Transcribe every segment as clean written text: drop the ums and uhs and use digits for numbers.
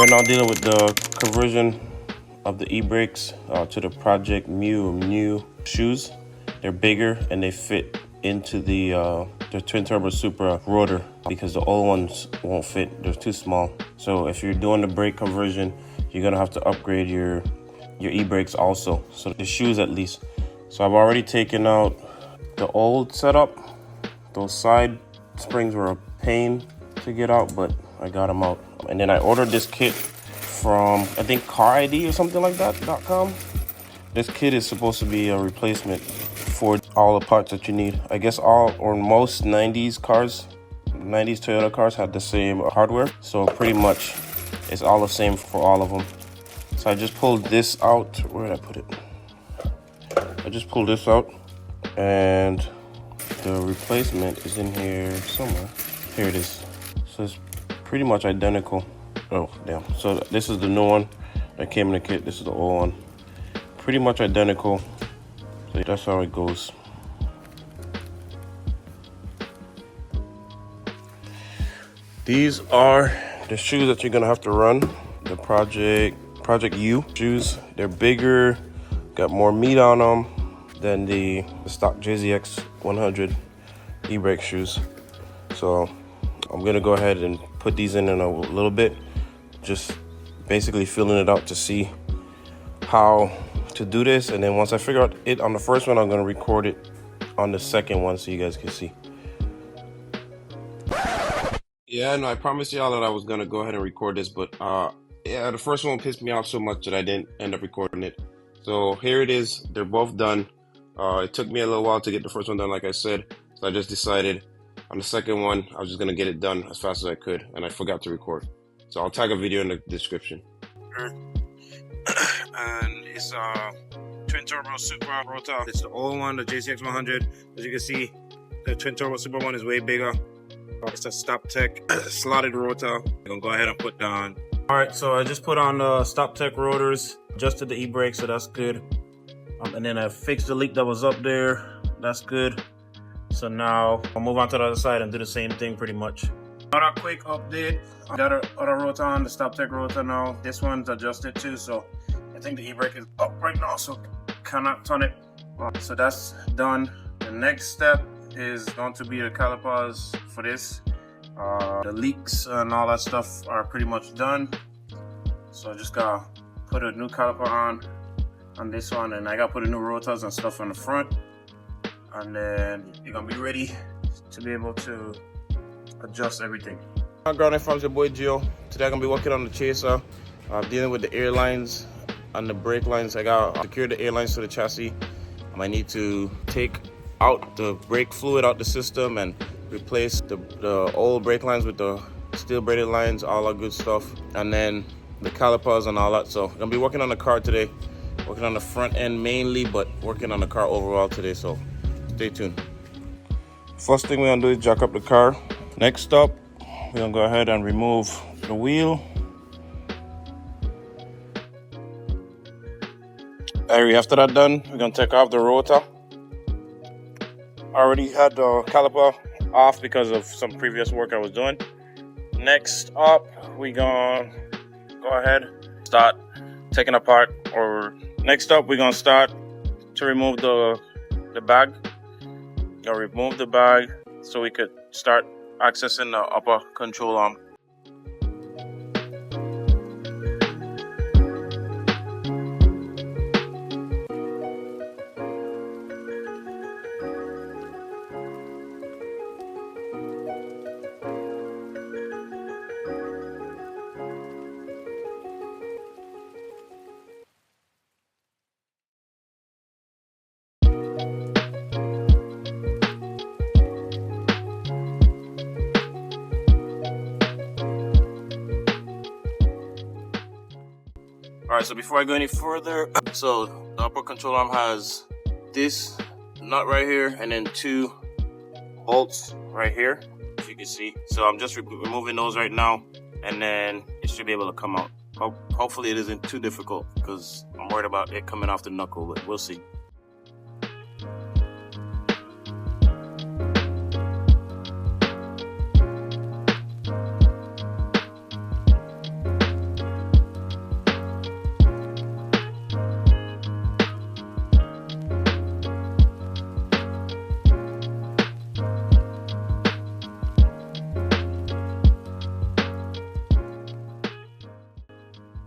right now dealing with the conversion of the e-brakes to the Project Mu shoes. They're bigger and they fit into the twin turbo Supra rotor because the old ones won't fit. They're too small. So if you're doing the brake conversion, you're gonna have to upgrade your e-brakes also. So the shoes at least. So I've already taken out the old setup. Those side springs were a pain to get out, but I got them out. And then I ordered this kit from, I think, Car ID or something like that, .com. This kit is supposed to be a replacement for all the parts that you need. I guess all or most 90s Toyota cars had the same hardware. So pretty much it's all the same for all of them. So I just pulled this out. Where did I put it? I just pulled this out and the replacement is in here somewhere. Here it is. So it's pretty much identical. Oh, damn. So this is the new one that came in the kit. This is the old one. Pretty much identical. So that's how it goes. These are the shoes that you're gonna have to run. The Project U shoes. They're bigger, got more meat on them than the stock JZX 100 e-brake shoes. So I'm gonna go ahead and put these in a little bit, just basically filling it out to see how to do this. And then once I figure out it on the first one, I'm gonna record it on the second one so you guys can see. Yeah, no, I promised y'all that I was gonna go ahead and record this, but yeah, the first one pissed me off so much that I didn't end up recording it. So here it is. They're both done. It took me a little while to get the first one done, like I said. So I just decided on the second one, I was just gonna get it done as fast as I could, and I forgot to record. So I'll tag a video in the description. And it's twin turbo Supra rotor. It's the old one, the JZX 100. As you can see, the twin turbo Supra one is way bigger. It's a Stop Tech slotted rotor. I'm gonna go ahead and put down. All right, so I just put on the Stop Tech rotors, adjusted the e-brake, so that's good. And then I fixed the leak that was up there. That's good. So now I'll move on to the other side and do the same thing pretty much. Another quick update. I got other rotor on, the Stop Tech rotor now. This one's adjusted too, so I think the e-brake is up right now, so cannot turn it. So that's done. The next step is going to be the calipers for this. The leaks and all that stuff are pretty much done. So I just gotta put a new caliper on this one, and I gotta put a new rotors and stuff on the front. And then you're gonna be ready to be able to adjust everything. Grounded from your boy Gio. Today I'm gonna be working on the chaser, dealing with the air lines and the brake lines. I gotta secure the air lines to the chassis. I might need to take out the brake fluid out the system and replace the old brake lines with the steel braided lines, all that good stuff, and then the calipers and all that. So I'm gonna be working on the car today, working on the front end mainly, but working on the car overall today, so stay tuned. First thing we're gonna do is jack up the car. Next up, we're gonna go ahead and remove the wheel. After that done, we're gonna take off the rotor. I already had the caliper off because of some previous work I was doing. Next up, we gonna go ahead, start taking apart, or next up, we're gonna start to remove the bag. Gonna remove the bag so we could start accessing the upper control arm. All right, so before I go any further, so the upper control arm has this nut right here and then two bolts right here, if you can see. So I'm just removing those right now, and then it should be able to come out. Hopefully it isn't too difficult because I'm worried about it coming off the knuckle, but we'll see.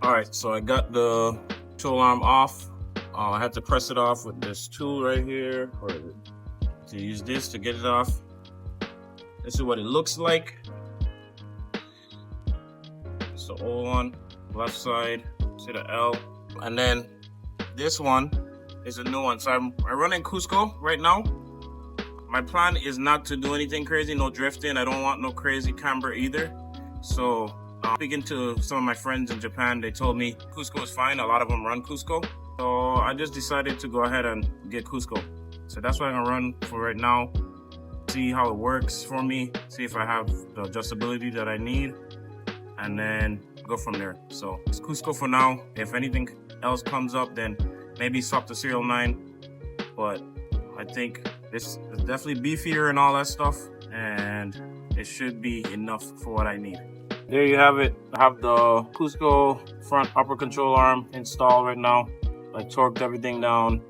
All right, so I got the control arm off. I had to press it off with this tool right here, or to use this to get it off. This is what it looks like. It's the old one, left side, see the L. And then this one is a new one. So I'm running Cusco right now. My plan is not to do anything crazy, no drifting. I don't want no crazy camber either. So speaking to some of my friends in Japan, they told me Cusco is fine. A lot of them run Cusco. So I just decided to go ahead and get Cusco. So that's what I'm gonna run for right now. See how it works for me. See if I have the adjustability that I need. And then go from there. So it's Cusco for now. If anything else comes up, then maybe swap to Serial 9. But I think this is definitely beefier and all that stuff. And it should be enough for what I need. There you have it. I have the Cusco front upper control arm installed right now. I torqued everything down,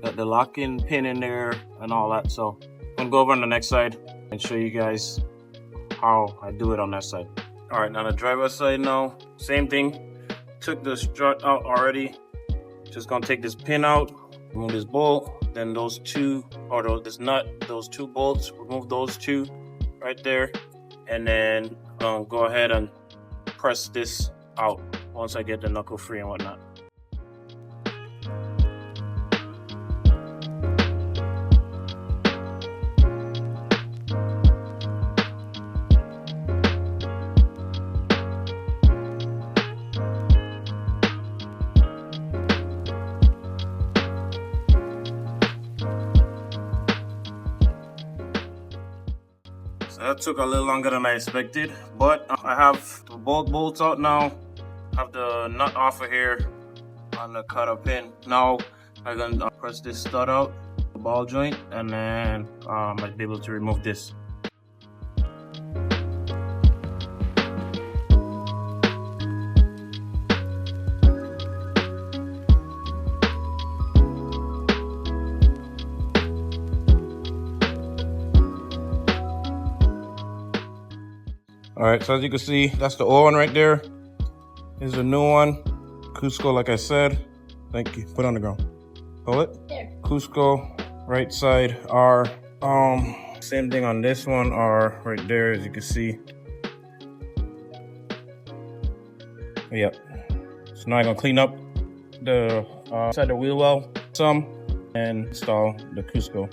got the lock-in pin in there and all that. So I'm gonna go over on the next side and show you guys how I do it on that side. All right, now the driver's side now, same thing. Took the strut out already. Just gonna take this pin out, remove this bolt, then those two, or this nut, those two bolts, remove those two right there. And then go ahead and press this out once I get the knuckle free and whatnot. That took a little longer than I expected, but I have the both bolts out now. I have the nut off of here on the cutter pin. Now I'm gonna press this stud out, the ball joint, and then I might be able to remove this. All right, so as you can see, that's the old one right there. Here's a new one. Cusco, like I said. Thank you. Put it on the ground. Hold it. There. Cusco, right side R. Same thing on this one, R right there, as you can see. Yep. So now I'm gonna clean up the side of the wheel well some and install the Cusco.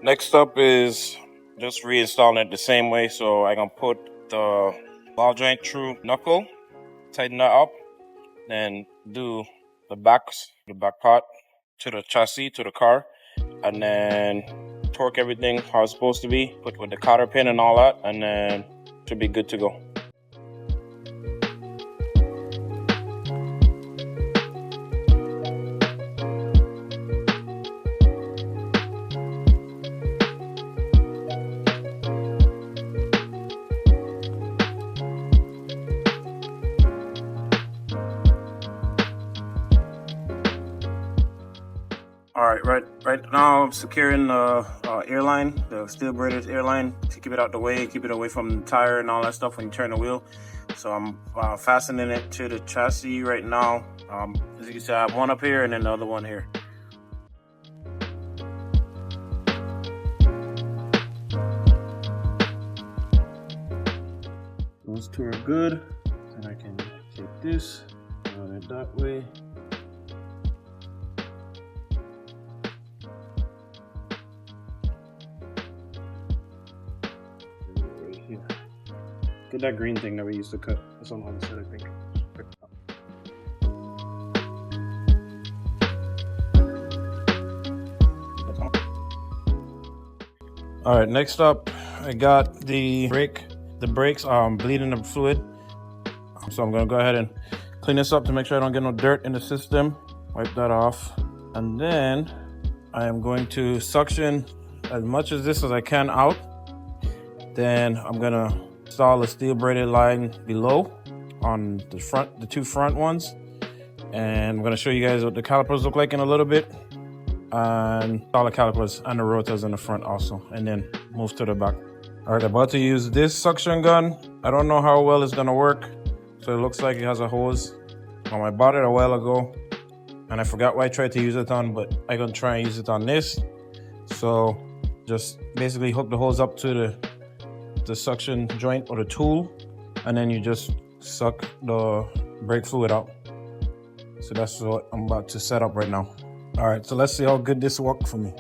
Next up is just reinstalling it the same way. So I'm gonna put the ball joint through knuckle, tighten that up, then do the back part to the chassis, to the car, and then torque everything how it's supposed to be, put with the cotter pin and all that, and then should be good to go. All right now I'm securing the airline, the steel braided airline, to keep it out the way, keep it away from the tire and all that stuff when you turn the wheel. So I'm fastening it to the chassis right now. As you can see, I have one up here and then the other one here. Those two are good, and I can take this, run it that way. Get that green thing that we used to cut. That's on the other side, I think. All right, next up, I got the brake. The brakes bleeding the fluid. So I'm gonna go ahead and clean this up to make sure I don't get no dirt in the system. Wipe that off. And then I am going to suction as much of this as I can out. Then I'm gonna install a steel braided line below on the two front ones, and I'm going to show you guys what the calipers look like in a little bit. and all the calipers and the rotors in the front also, and then move to the back. All right, about to use this suction gun. I don't know how well it's gonna work. So it looks like it has a hose. I bought it a while ago and I forgot what I tried to use it on, but I'm gonna try and use it on this. So just basically hook the hose up to the suction joint or the tool, and then you just suck the brake fluid out. So that's what I'm about to set up right now. All right, so let's see how good this works for me.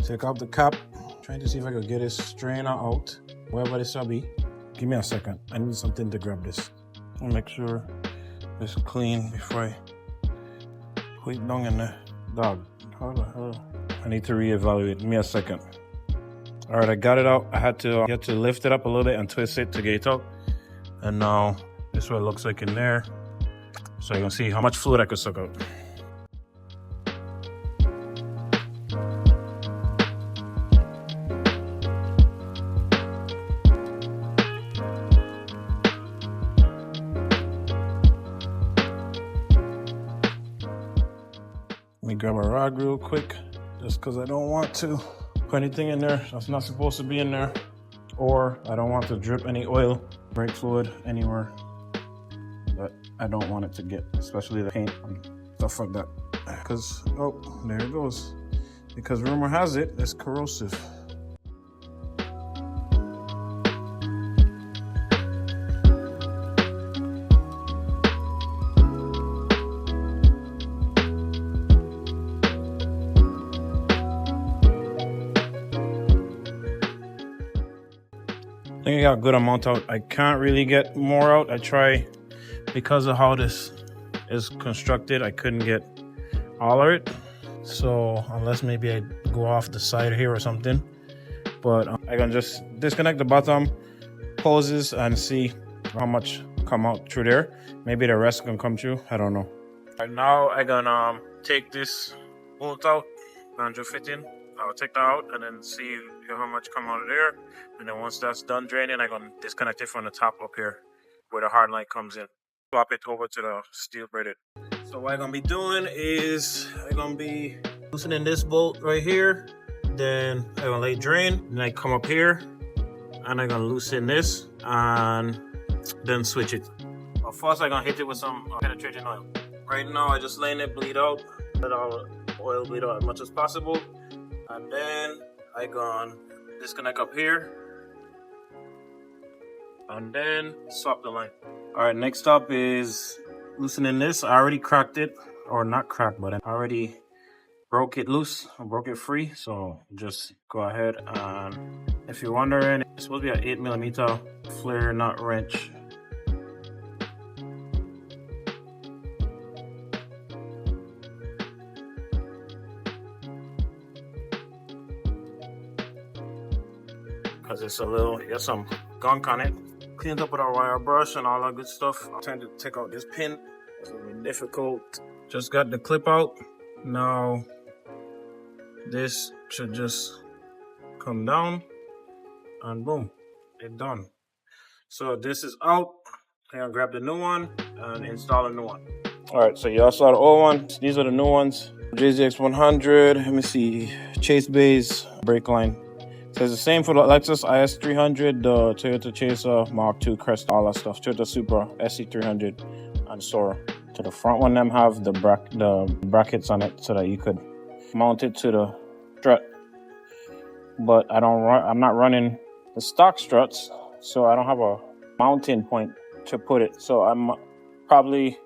Take off the cap, trying to see if I can get this strainer out, wherever this shall be. Give me a second, I need something to grab this. I'll make sure it's clean before I put it down in the dog. How the hell? I need to reevaluate, give me a second. All right, I got it out. I had to lift it up a little bit and twist it to get it out. And now this is what it looks like in there. So you can see how much fluid I could suck out. Let me grab a rag real quick, just because I don't want to put anything in there that's not supposed to be in there, or I don't want to drip any oil, brake fluid anywhere that I don't want it to get, especially the paint and stuff like that. Because, oh, there it goes. Because rumor has it, it's corrosive. I think I got a good amount out. I can't really get more out. I try, because of how this is constructed, I couldn't get all of it. So unless maybe I go off the side here or something. But I can just disconnect the bottom hoses and see how much come out through there. Maybe the rest can come through. I don't know. Right now I gonna take this bolt out and just fit in. I'll take that out and then see how much come out of there. And then once that's done draining, I'm going to disconnect it from the top up here where the hard line comes in. Swap it over to the steel braided. So what I'm going to be doing is I'm going to be loosening this bolt right here. Then I'm going to let it drain. Then I come up here and I'm going to loosen this and then switch it. But first I'm going to hit it with some penetrating oil. Right now I just letting it bleed out. Let all the oil bleed out as much as possible. And then I gonna disconnect up here and then swap the line. All right, next up is loosening this. I already cracked it, or not cracked, but I already broke it loose. I broke it free. So just go ahead and, if you're wondering, it's supposed to be an 8mm flare nut wrench. Because it's a little, it got some gunk on it. Cleaned up with our wire brush and all that good stuff. I'm trying to take out this pin. It's gonna be difficult. Just got the clip out. Now this should just come down and boom, it's done. So this is out. I'm gonna grab the new one and install a new one. All right, so y'all saw the old ones. These are the new ones. JZX 100. Let me see. Chase Bays brake line. So it's the same for the Lexus IS 300, the Toyota Chaser, Mark II, Crest, all that stuff. Toyota Supra, SC 300, and Sora. To the front one, them have the brackets on it so that you could mount it to the strut. But I'm not running the stock struts, so I don't have a mounting point to put it. So I'm probably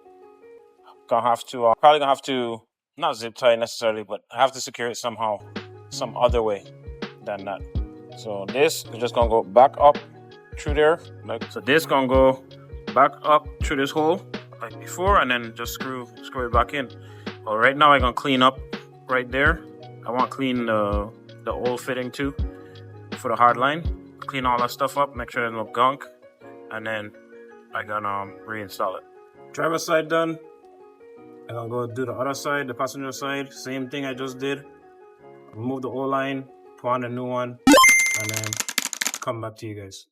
gonna have to not zip tie necessarily, but I have to secure it somehow, some other way than that. So this is just gonna go back up through there. So this gonna go back up through this hole like before, and then just screw it back in. Well, right now I'm gonna clean up right there. I want to clean the old fitting too for the hard line. Clean all that stuff up, make sure there's no gunk, and then I'm gonna reinstall it. Driver's side done. I'm gonna go do the other side, the passenger side. Same thing I just did. Remove the old line, put on a new one, and then come back to you guys.